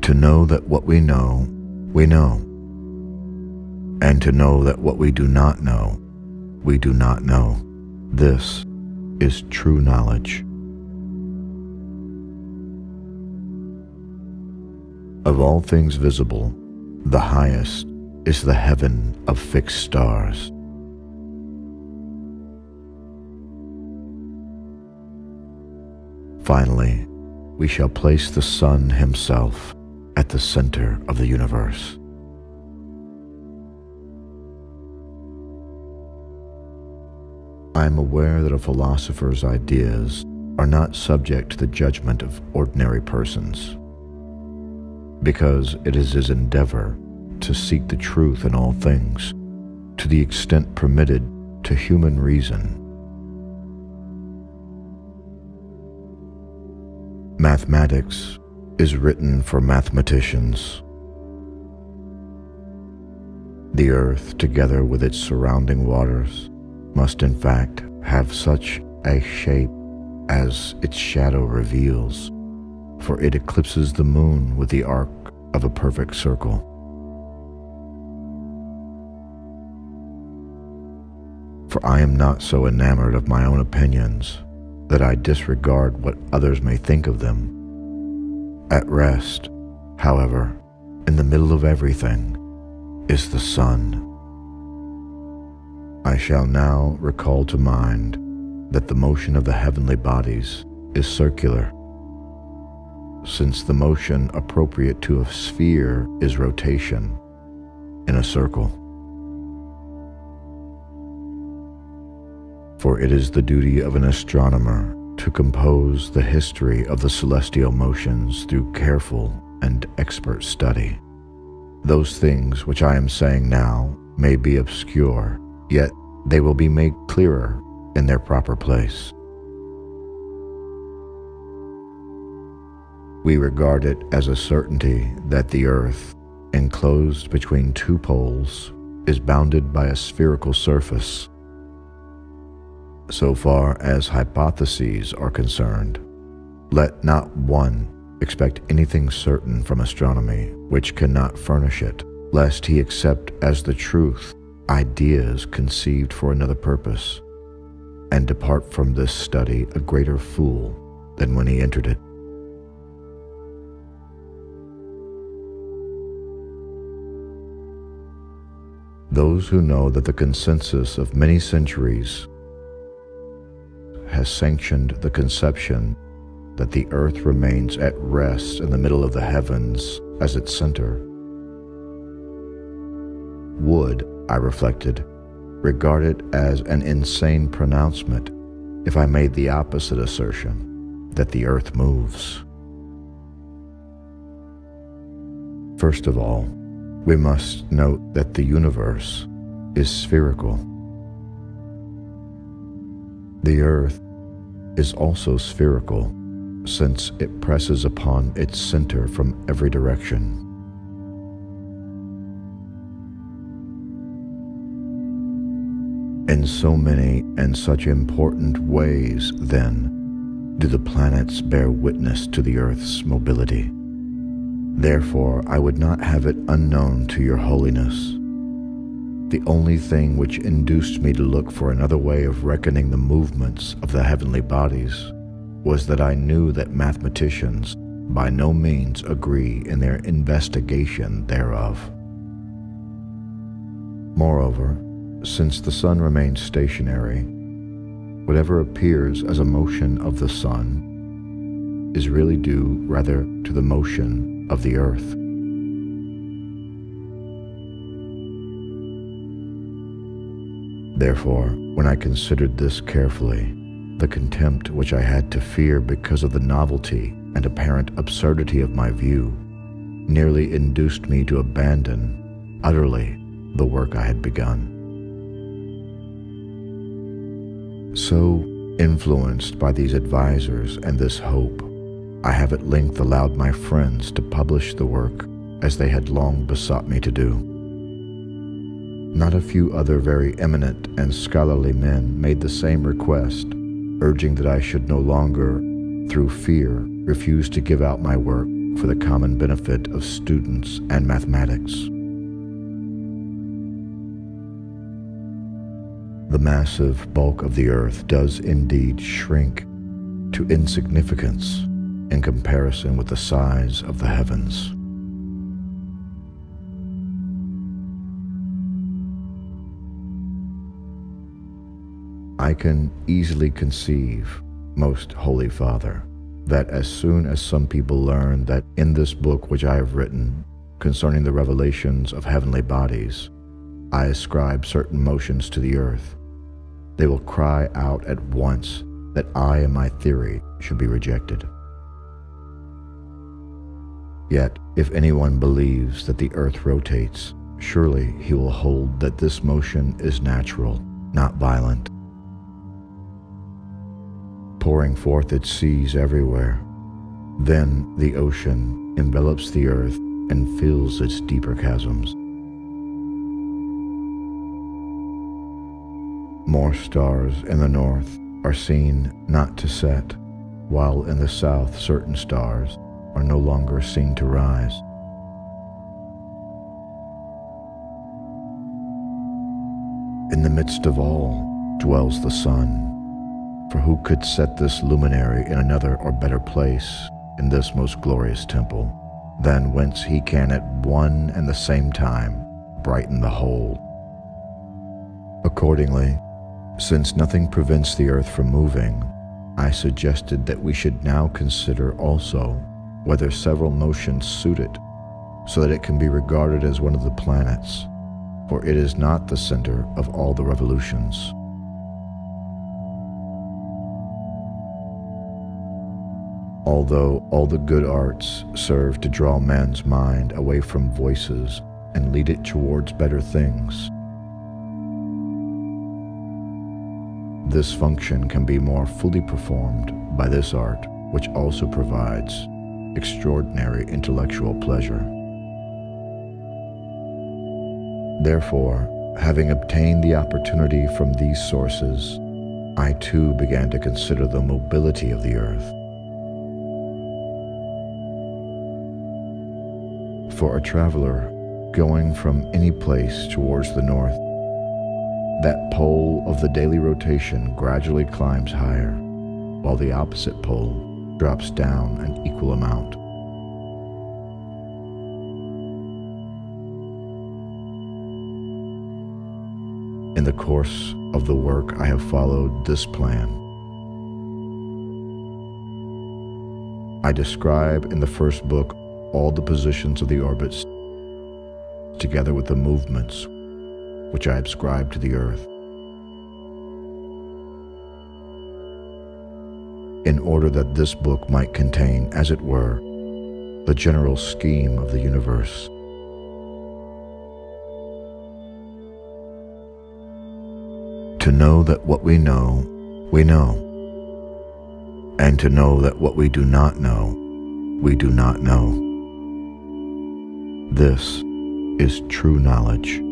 to know that what we know, and to know that what we do not know, we do not know. This is true knowledge. Of all things visible, the highest is the heaven of fixed stars. Finally, we shall place the sun himself at the center of the universe. I am aware that a philosopher's ideas are not subject to the judgment of ordinary persons, because it is his endeavor to seek the truth in all things, to the extent permitted to human reason. Mathematics is written for mathematicians. The earth, together with its surrounding waters, must in fact have such a shape as its shadow reveals, for it eclipses the moon with the arc of a perfect circle. For I am not so enamored of my own opinions that I disregard what others may think of them. At rest, however, in the middle of everything, is the sun. I shall now recall to mind that the motion of the heavenly bodies is circular, since the motion appropriate to a sphere is rotation in a circle. For it is the duty of an astronomer to compose the history of the celestial motions through careful and expert study. Those things which I am saying now may be obscure, yet they will be made clearer in their proper place. We regard it as a certainty that the earth, enclosed between two poles, is bounded by a spherical surface. So far as hypotheses are concerned, let not one expect anything certain from astronomy which cannot furnish it, lest he accept as the truth ideas conceived for another purpose, and depart from this study a greater fool than when he entered it. Those who know that the consensus of many centuries has sanctioned the conception that the earth remains at rest in the middle of the heavens as its center, would, I reflected, regard it as an insane pronouncement if I made the opposite assertion, that the earth moves. First of all, we must note that the universe is spherical. The earth is also spherical, since it presses upon its center from every direction. In so many and such important ways, then, do the planets bear witness to the earth's mobility. Therefore, I would not have it unknown to your holiness. The only thing which induced me to look for another way of reckoning the movements of the heavenly bodies was that I knew that mathematicians by no means agree in their investigation thereof. Moreover, since the sun remains stationary, whatever appears as a motion of the sun is really due rather to the motion of the earth. Therefore, when I considered this carefully, the contempt which I had to fear because of the novelty and apparent absurdity of my view nearly induced me to abandon utterly the work I had begun. So, influenced by these advisors and this hope, I have at length allowed my friends to publish the work as they had long besought me to do. Not a few other very eminent and scholarly men made the same request, urging that I should no longer, through fear, refuse to give out my work for the common benefit of students and mathematics. The massive bulk of the Earth does indeed shrink to insignificance in comparison with the size of the heavens. I can easily conceive, Most Holy Father, that as soon as some people learn that in this book which I have written concerning the revelations of heavenly bodies, I ascribe certain motions to the earth, they will cry out at once that I and my theory should be rejected. Yet, if anyone believes that the earth rotates, surely he will hold that this motion is natural, not violent, pouring forth its seas everywhere. Then the ocean envelops the earth and fills its deeper chasms. More stars in the north are seen not to set, while in the south certain stars are no longer seen to rise. In the midst of all dwells the sun, for who could set this luminary in another or better place in this most glorious temple, than whence he can at one and the same time brighten the whole? Accordingly, since nothing prevents the earth from moving, I suggested that we should now consider also whether several motions suit it, so that it can be regarded as one of the planets, for it is not the center of all the revolutions. Although all the good arts serve to draw man's mind away from voices and lead it towards better things, this function can be more fully performed by this art, which also provides extraordinary intellectual pleasure. Therefore, having obtained the opportunity from these sources, I too began to consider the mobility of the earth. For a traveler going from any place towards the north, that pole of the daily rotation gradually climbs higher, while the opposite pole drops down an equal amount. In the course of the work, I have followed this plan. I describe in the first book all the positions of the orbits, together with the movements which I ascribe to the earth, in order that this book might contain, as it were, the general scheme of the universe. To know that what we know, and to know that what we do not know, we do not know. This is true knowledge.